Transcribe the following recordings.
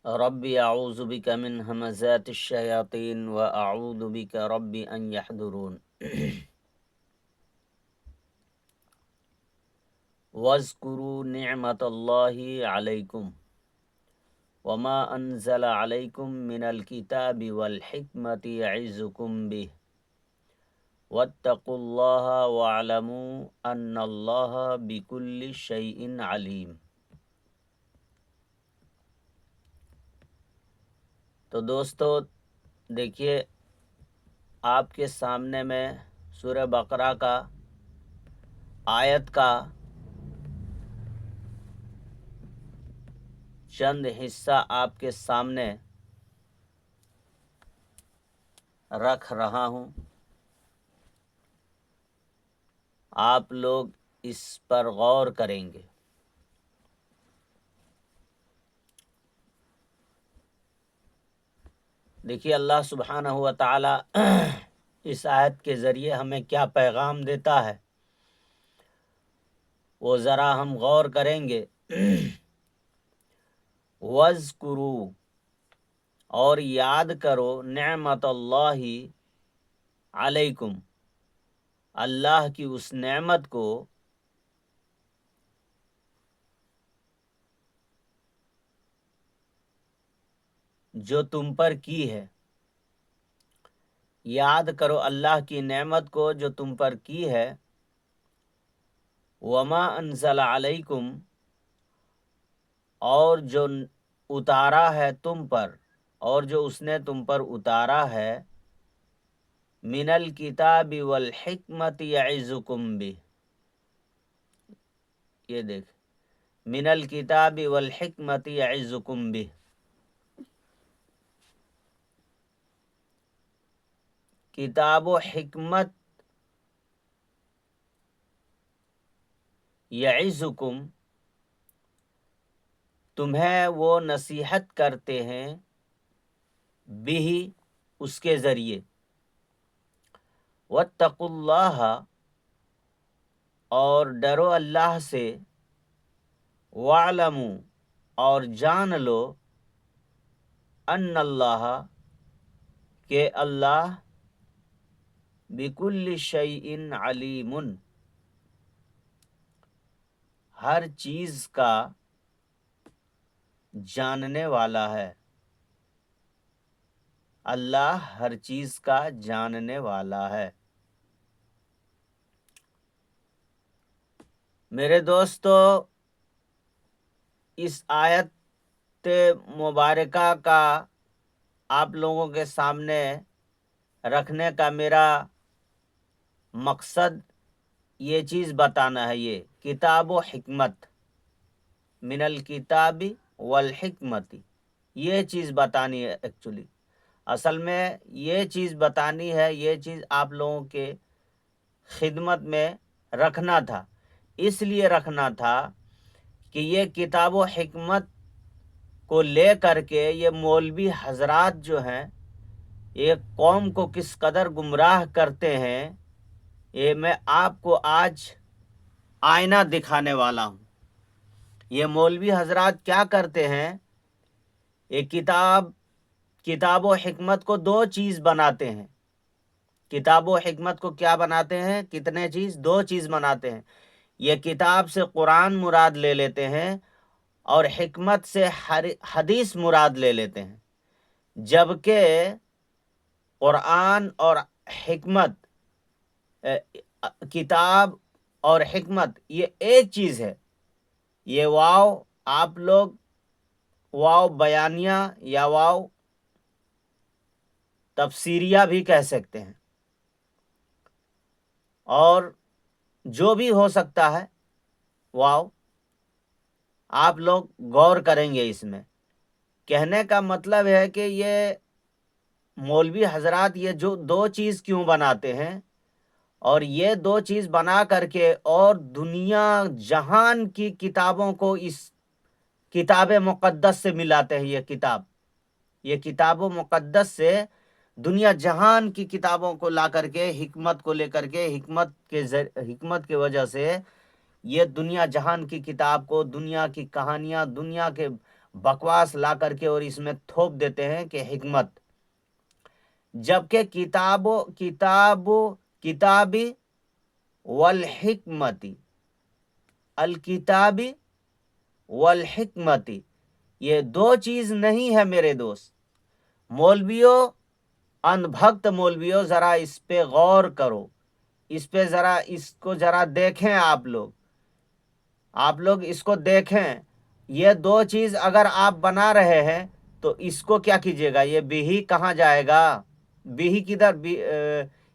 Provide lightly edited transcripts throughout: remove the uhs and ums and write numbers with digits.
ربی اعوذ بک من همزات الشیاطین و اعوذ بک ربی ان یحضرون واذکروا نعمت اللہ علیکم وما انزل علیکم من الکتاب والحکمت یعظکم بہ واتقوا اللہ واعلموا ان اللہ بکل شیء علیم۔ تو دوستو دیکھیے، آپ کے سامنے میں سورہ بقرہ کا آیت کا چند حصہ آپ کے سامنے رکھ رہا ہوں، آپ لوگ اس پر غور کریں گے۔ دیکھیے اللہ سبحانہ و تعالی اس آیت کے ذریعے ہمیں کیا پیغام دیتا ہے، وہ ذرا ہم غور کریں گے۔ وَاذْكُرُوا، اور یاد کرو، نعمت اللہ علیکم، اللہ کی اس نعمت کو جو تم پر کی ہے۔ یاد کرو اللہ کی نعمت کو جو تم پر کی ہے۔ وما انزل علیکم، اور جو اتارا ہے تم پر، اور جو اس نے تم پر اتارا ہے، من الکتاب والحکمت یعظکم بہ، یہ دیکھ، من الکتاب والحکمت یعظکم بہ، کتاب و حکمت یعظکم، تمہیں وہ نصیحت کرتے ہیں، بھی اس کے ذریعے۔ واتقوا اللہ، اور ڈرو اللہ سے۔ وَاعْلَمُوا، اور جان لو، ان اللہ، کہ اللہ، بکل شیء علیم، ہر چیز کا جاننے والا ہے۔ اللہ ہر چیز کا جاننے والا ہے۔ میرے دوستو، اس آیت مبارکہ کا آپ لوگوں کے سامنے رکھنے کا میرا مقصد یہ چیز بتانا ہے، یہ کتاب و حکمت، من الکتاب والحکمت، یہ چیز بتانی ہے۔ ایکچولی اصل میں یہ چیز بتانی ہے، یہ چیز آپ لوگوں کے خدمت میں رکھنا تھا۔ اس لیے رکھنا تھا کہ یہ کتاب و حکمت کو لے کر کے یہ مولوی حضرات جو ہیں، یہ قوم کو کس قدر گمراہ کرتے ہیں، یہ میں آپ کو آج آئینہ دکھانے والا ہوں۔ یہ مولوی حضرات کیا کرتے ہیں، یہ کتاب و حکمت کو دو چیز بناتے ہیں۔ کتاب و حکمت کو کیا بناتے ہیں؟ کتنے چیز؟ دو چیز بناتے ہیں۔ یہ کتاب سے قرآن مراد لے لیتے ہیں، اور حکمت سے حدیث مراد لے لیتے ہیں، جبکہ قرآن اور حکمت، کتاب اور حکمت یہ ایک چیز ہے۔ یہ واو آپ لوگ واو بیانیہ یا واو تفسیریہ بھی کہہ سکتے ہیں، اور جو بھی ہو سکتا ہے واو، آپ لوگ غور کریں گے اس میں۔ کہنے کا مطلب ہے کہ یہ مولوی حضرات یہ جو دو چیز کیوں بناتے ہیں، اور یہ دو چیز بنا کر کے اور دنیا جہان کی کتابوں کو اس کتاب مقدس سے ملاتے ہیں۔ یہ کتاب مقدس سے دنیا جہان کی کتابوں کو لا کر کے، حکمت کو لے کر کے، حکمت کی وجہ سے یہ دنیا جہان کی کتاب کو، دنیا کی کہانیاں، دنیا کے بکواس لا کر کے اور اس میں تھوپ دیتے ہیں کہ حکمت، جبکہ کتابی والحکمتی، الکتابی والحکمتی، یہ دو چیز نہیں ہے میرے دوست۔ مولویوں، انبھکت مولویوں، ذرا اس پہ غور کرو، اس پہ ذرا اس کو ذرا دیکھیں، آپ لوگ اس کو دیکھیں۔ یہ دو چیز اگر آپ بنا رہے ہیں تو اس کو کیا کیجیے گا؟ یہ بھی کہاں جائے گا؟ بھی کدھر؟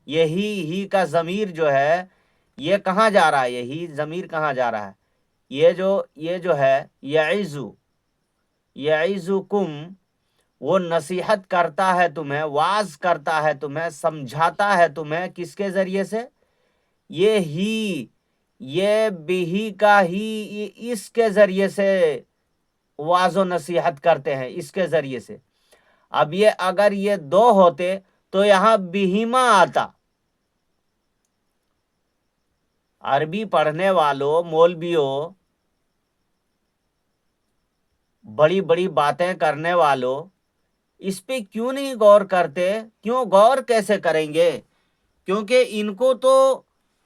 یہی ہی کا ضمیر جو ہے یہ کہاں جا رہا ہے؟ یہی ضمیر کہاں جا رہا ہے؟ یہ جو ہے یعظکم، وہ نصیحت کرتا ہے تمہیں، واعظ کرتا ہے تمہیں، سمجھاتا ہے تمہیں، کس کے ذریعے سے؟ یہ بھی کا ہی، اس کے ذریعے سے واعظ و نصیحت کرتے ہیں، اس کے ذریعے سے۔ اب یہ اگر یہ دو ہوتے تو یہاں بہیما آتا۔ عربی پڑھنے والوں، مولویوں، بڑی بڑی باتیں کرنے والوں، اس پہ کیوں نہیں غور کرتے؟ کیوں غور کیسے کریں گے؟ کیونکہ ان کو تو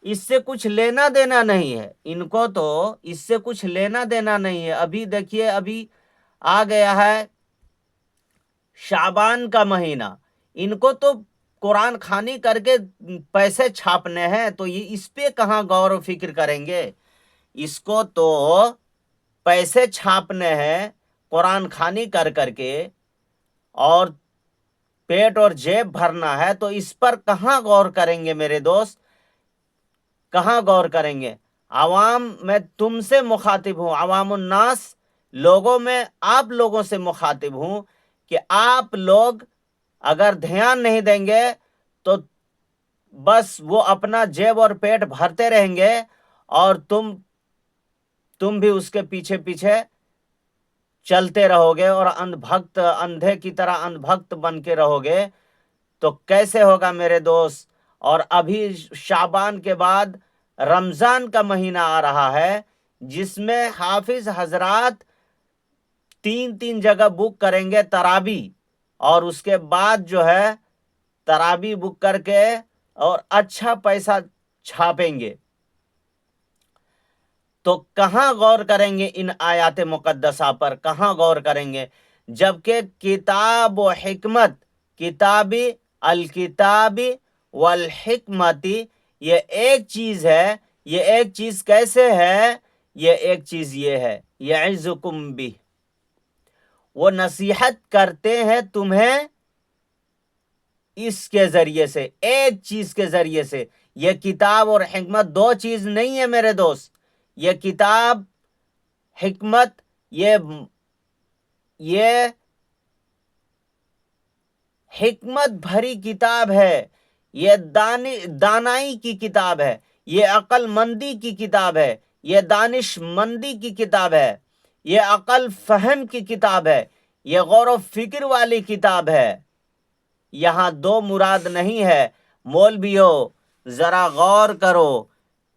اس سے کچھ لینا دینا نہیں ہے، ان کو تو اس سے کچھ لینا دینا نہیں ہے۔ ابھی دیکھیے، ابھی آ گیا ہے شعبان کا مہینہ، ان کو تو قرآن خوانی کر کے پیسے چھاپنے ہیں، تو یہ اس پہ کہاں غور و فکر کریں گے؟ اس کو تو پیسے چھاپنے ہیں قرآن خوانی کر کر کے، اور پیٹ اور جیب بھرنا ہے، تو اس پر کہاں غور کریں گے میرے دوست؟ کہاں غور کریں گے؟ عوام میں تم سے مخاطب ہوں، عوام الناس، لوگوں میں آپ لوگوں سے مخاطب ہوں کہ آپ لوگ اگر دھیان نہیں دیں گے تو بس وہ اپنا جیب اور پیٹ بھرتے رہیں گے، اور تم بھی اس کے پیچھے پیچھے چلتے رہو گے، اور اندھے کی طرح اندھکت بن کے رہو گے، تو کیسے ہوگا میرے دوست؟ اور ابھی شعبان کے بعد رمضان کا مہینہ آ رہا ہے، جس میں حافظ حضرات 3 جگہ بک کریں گے تراوی، اور اس کے بعد جو ہے تراوی بک کر کے اور اچھا پیسہ چھاپیں گے۔ تو کہاں غور کریں گے ان آیات مقدسہ پر؟ کہاں غور کریں گے؟ جبکہ کتاب و حکمت، کتابی، الکتابی والحکمتی، یہ ایک چیز ہے۔ یہ ایک چیز کیسے ہے؟ یہ ایک چیز یہ ہے، یعظکم بھی، وہ نصیحت کرتے ہیں تمہیں اس کے ذریعے سے، ایک چیز کے ذریعے سے۔ یہ کتاب اور حکمت دو چیز نہیں ہے میرے دوست۔ یہ کتاب، حکمت، یہ حکمت بھری کتاب ہے، یہ دانائی کی کتاب ہے، یہ عقل مندی کی کتاب ہے، یہ دانش مندی کی کتاب ہے، یہ عقل فہم کی کتاب ہے، یہ غور و فکر والی کتاب ہے۔ یہاں دو مراد نہیں ہے۔ مولویوں، ذرا غور کرو۔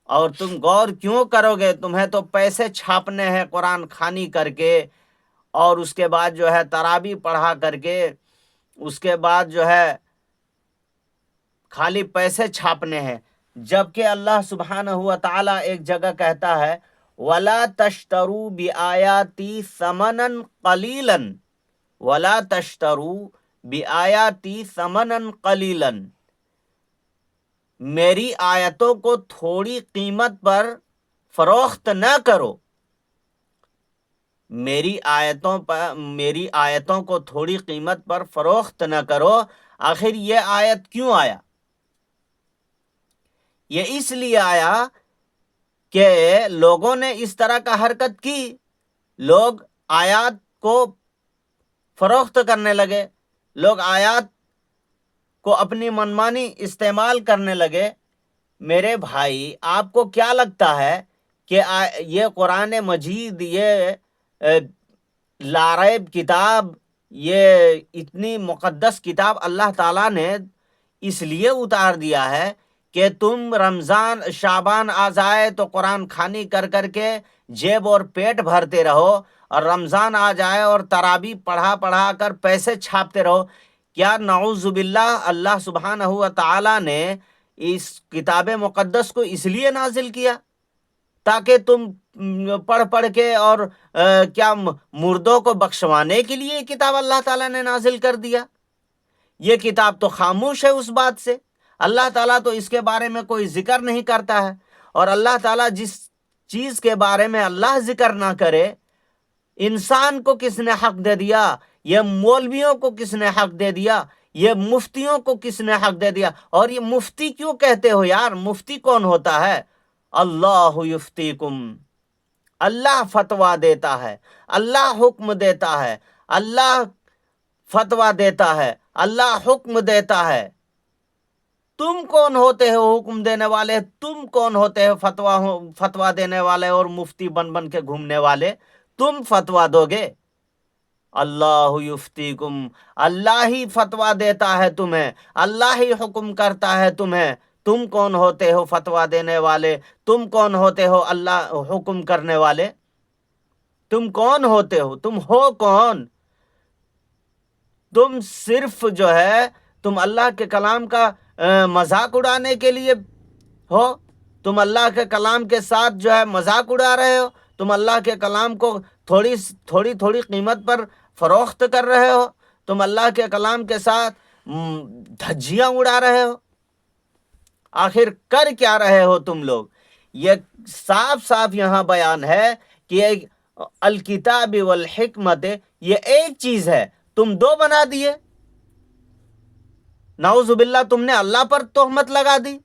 اور تم غور کیوں کرو گے؟ تمہیں تو پیسے چھاپنے ہیں قرآن خوانی کر کے، اور اس کے بعد جو ہے تراویح پڑھا کر کے، اس کے بعد جو ہے خالی پیسے چھاپنے ہیں۔ جبکہ اللہ سبحانہ و تعالی ایک جگہ کہتا ہے وَلَا تَشْتَرُوا بِآيَاتِي ثَمَنًا قَلِيلًا، وَلَا تَشْتَرُوا بِآيَاتِي ثَمَنًا قَلِيلًا، میری آیتوں کو تھوڑی قیمت پر فروخت نہ کرو۔ میری آیتوں کو تھوڑی قیمت پر فروخت نہ کرو۔ آخر یہ آیت کیوں آیا؟ یہ اس لیے آیا کہ لوگوں نے اس طرح کا حرکت کی، لوگ آیات کو فروخت کرنے لگے، لوگ آیات کو اپنی منمانی استعمال کرنے لگے۔ میرے بھائی، آپ کو کیا لگتا ہے کہ یہ قرآن مجید، یہ لاریب کتاب، یہ اتنی مقدس کتاب اللہ تعالیٰ نے اس لیے اتار دیا ہے کہ تم رمضان شعبان آ جائے تو قرآن خوانی کر کر کے جیب اور پیٹ بھرتے رہو، اور رمضان آ جائے اور تراویح پڑھا پڑھا کر پیسے چھاپتے رہو؟ کیا نعوذ باللہ اللہ سبحانہ و تعالی نے اس کتاب مقدس کو اس لیے نازل کیا تاکہ تم پڑھ پڑھ کے اور کیا مردوں کو بخشوانے کے لیے کتاب اللہ تعالیٰ نے نازل کر دیا؟ یہ کتاب تو خاموش ہے اس بات سے، اللہ تعالیٰ تو اس کے بارے میں کوئی ذکر نہیں کرتا ہے، اور اللہ تعالیٰ جس چیز کے بارے میں اللہ ذکر نہ کرے، انسان کو کس نے حق دے دیا؟ یہ مولویوں کو کس نے حق دے دیا؟ یہ مفتیوں کو کس نے حق دے دیا؟ اور یہ مفتی کیوں کہتے ہو یار؟ مفتی کون ہوتا ہے؟ اللہ یفتیکم، اللہ فتویٰ دیتا ہے، اللہ حکم دیتا ہے، اللہ فتویٰ دیتا ہے، اللہ حکم دیتا ہے۔ تم کون ہوتے ہو حکم دینے والے؟ تم کون ہوتے ہو فتویٰ دینے والے اور مفتی بن بن کے گھومنے والے؟ تم فتویٰ دو گے؟ اللہ یفتیکم، اللہ ہی فتویٰ دیتا ہے تمہیں، اللہ ہی حکم کرتا ہے تمہیں۔ تم کون ہوتے ہو فتویٰ دینے والے؟ تم کون ہوتے ہو اللہ حکم کرنے والے؟ تم کون ہوتے ہو؟ تم ہو کون؟ تم صرف جو ہے تم اللہ کے کلام کا مذاق اڑانے کے لیے ہو، تم اللہ کے کلام کے ساتھ جو ہے مذاق اڑا رہے ہو، تم اللہ کے کلام کو تھوڑی قیمت پر فروخت کر رہے ہو، تم اللہ کے کلام کے ساتھ دھجیاں اڑا رہے ہو۔ آخر کر کیا رہے ہو تم لوگ؟ یہ صاف صاف یہاں بیان ہے کہ الکتاب والحکمت یہ ایک چیز ہے، تم دو بنا دیے۔ نعوذ باللہ تم نے اللہ پر تہمت لگا دی۔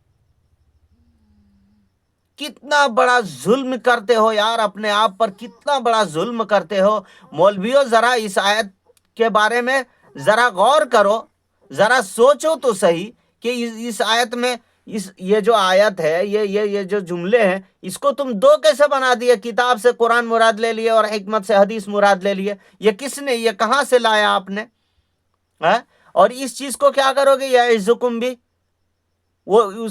کتنا بڑا ظلم کرتے ہو یار، اپنے آپ پر کتنا بڑا ظلم کرتے ہو۔ مولویوں ذرا اس آیت کے بارے میں ذرا غور کرو، ذرا سوچو تو صحیح کہ اس آیت میں یہ جو آیت ہے، یہ جو جملے ہیں، اس کو تم دو کیسے بنا دیے؟ کتاب سے قرآن مراد لے لیے اور حکمت سے حدیث مراد لے لیے۔ یہ کس نے، یہ کہاں سے لایا آپ نے؟ اور اس چیز کو کیا کرو گے؟ یعظکم بھی، وہ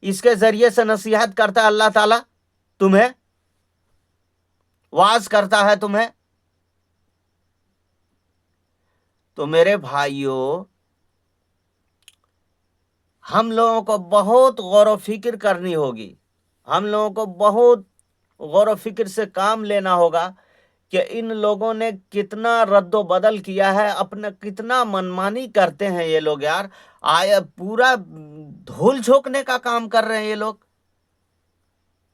اس کے ذریعے سے نصیحت کرتا ہے اللہ تعالیٰ تمہیں، واعظ کرتا ہے تمہیں۔ تو میرے بھائیوں، ہم لوگوں کو بہت غور و فکر کرنی ہوگی، ہم لوگوں کو بہت غور و فکر سے کام لینا ہوگا کہ ان لوگوں نے کتنا رد و بدل کیا ہے، اپنا کتنا منمانی کرتے ہیں یہ لوگ یار۔ پورا دھول جھونکنے کا کام کر رہے ہیں یہ لوگ۔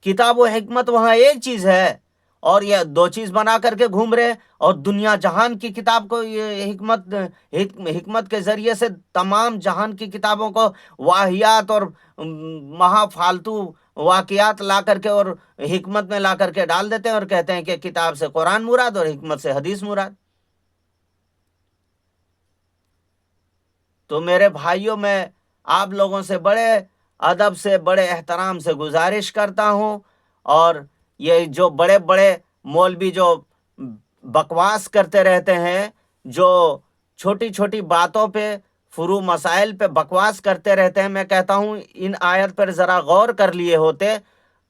کتاب و حکمت وہاں ایک چیز ہے اور یہ دو چیز بنا کر کے گھوم رہے ہیں، اور دنیا جہان کی کتاب کو یہ حکمت کے ذریعے سے تمام جہان کی کتابوں کو واہیات اور مہا فالتو واقعات لا کر کے اور حکمت میں لا کر کے ڈال دیتے ہیں، اور کہتے ہیں کہ کتاب سے قرآن مراد اور حکمت سے حدیث مراد۔ تو میرے بھائیوں، میں آپ لوگوں سے بڑے ادب سے، بڑے احترام سے گزارش کرتا ہوں، اور یہ جو بڑے بڑے مولوی جو بکواس کرتے رہتے ہیں، جو چھوٹی چھوٹی باتوں پہ، فروع مسائل پہ بکواس کرتے رہتے ہیں، میں کہتا ہوں ان آیت پر ذرا غور کر لیے ہوتے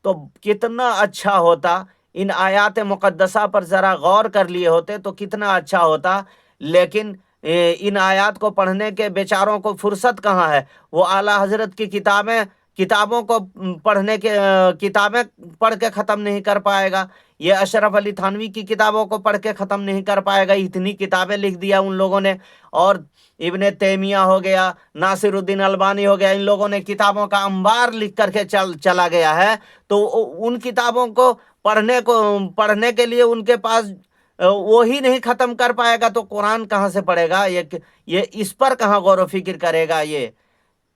تو کتنا اچھا ہوتا۔ ان آیات مقدسہ پر ذرا غور کر لیے ہوتے تو کتنا اچھا ہوتا، لیکن ان آیات کو پڑھنے کے بیچاروں کو فرصت کہاں ہے؟ وہ اعلیٰ حضرت کی کتابوں کو کتابیں پڑھ کے ختم نہیں کر پائے گا، یہ اشرف علی تھانوی کی کتابوں کو پڑھ کے ختم نہیں کر پائے گا۔ اتنی کتابیں لکھ دیا ان لوگوں نے، اور ابن تیمیہ ہو گیا، ناصر الدین البانی ہو گیا، ان لوگوں نے کتابوں کا انبار لکھ کر کے چلا گیا ہے۔ تو ان کتابوں کو پڑھنے کے لیے ان کے پاس وہی نہیں ختم کر پائے گا تو قرآن کہاں سے پڑھے گا؟ یہ اس پر کہاں غور و فکر کرے گا؟ یہ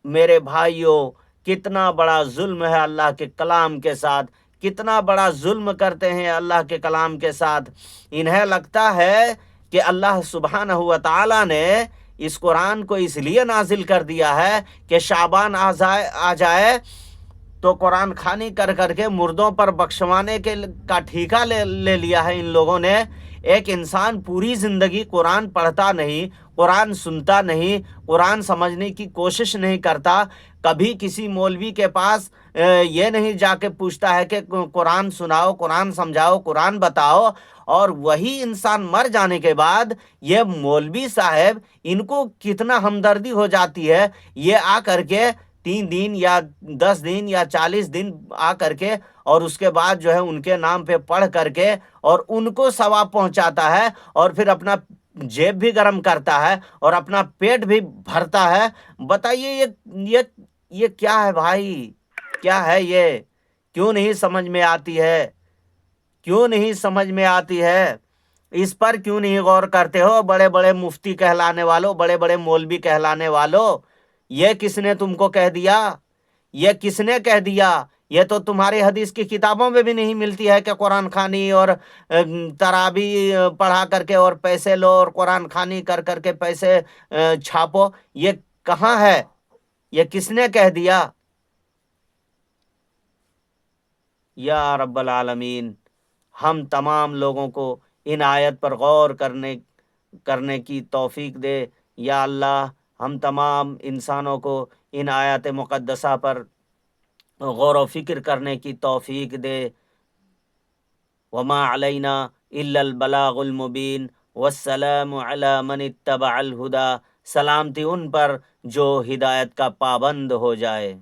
میرے بھائیوں، کتنا بڑا ظلم ہے اللہ کے کلام کے ساتھ، کتنا بڑا ظلم کرتے ہیں اللہ کے کلام کے ساتھ۔ انہیں لگتا ہے کہ اللہ سبحانہ و تعالی نے اس قرآن کو اس لیے نازل کر دیا ہے کہ شعبان آ جائے تو قرآن خوانی کر کر کے مردوں پر بخشوانے کا ٹھیکہ لے لیا ہے ان لوگوں نے۔ ایک انسان پوری زندگی قرآن پڑھتا نہیں، قرآن سنتا نہیں، قرآن سمجھنے کی کوشش نہیں کرتا، کبھی کسی مولوی کے پاس یہ نہیں جا کے پوچھتا ہے کہ قرآن سناؤ، قرآن سمجھاؤ، قرآن بتاؤ، اور وہی انسان مر جانے کے بعد یہ مولوی صاحب ان کو کتنا ہمدردی ہو جاتی ہے، یہ آ کر کے 3 دن یا 10 دن یا 40 دن آ کر کے، اور اس کے بعد جو ہے ان کے نام پہ پڑھ کر کے اور ان کو ثواب پہنچاتا ہے، اور پھر اپنا جیب بھی گرم کرتا ہے اور اپنا پیٹ بھی بھرتا ہے۔ بتائیے یہ کیا ہے بھائی، کیا ہے یہ؟ کیوں نہیں سمجھ میں آتی ہے؟ کیوں نہیں سمجھ میں آتی ہے؟ اس پر کیوں نہیں غور کرتے ہو بڑے بڑے مفتی کہلانے والوں، بڑے بڑے مولوی کہلانے والوں؟ یہ کس نے تم کو کہہ دیا؟ یہ کس نے کہہ دیا؟ یہ تو تمہاری حدیث کی کتابوں میں بھی نہیں ملتی ہے کہ قرآن خوانی اور تراوی پڑھا کر کے اور پیسے لو اور قرآن خوانی کر کر کے پیسے چھاپو۔ یہ کہاں ہے؟ یہ کس نے کہہ دیا؟ یا رب العالمین، ہم تمام لوگوں کو ان آیت پر غور کرنے کی توفیق دے۔ یا اللہ، ہم تمام انسانوں کو ان آیات مقدسہ پر غور و فکر کرنے کی توفیق دے۔ وما علینا الا البلاغ المبین، والسلام علی من اتبع الہدی، سلامتی ان پر جو ہدایت کا پابند ہو جائے۔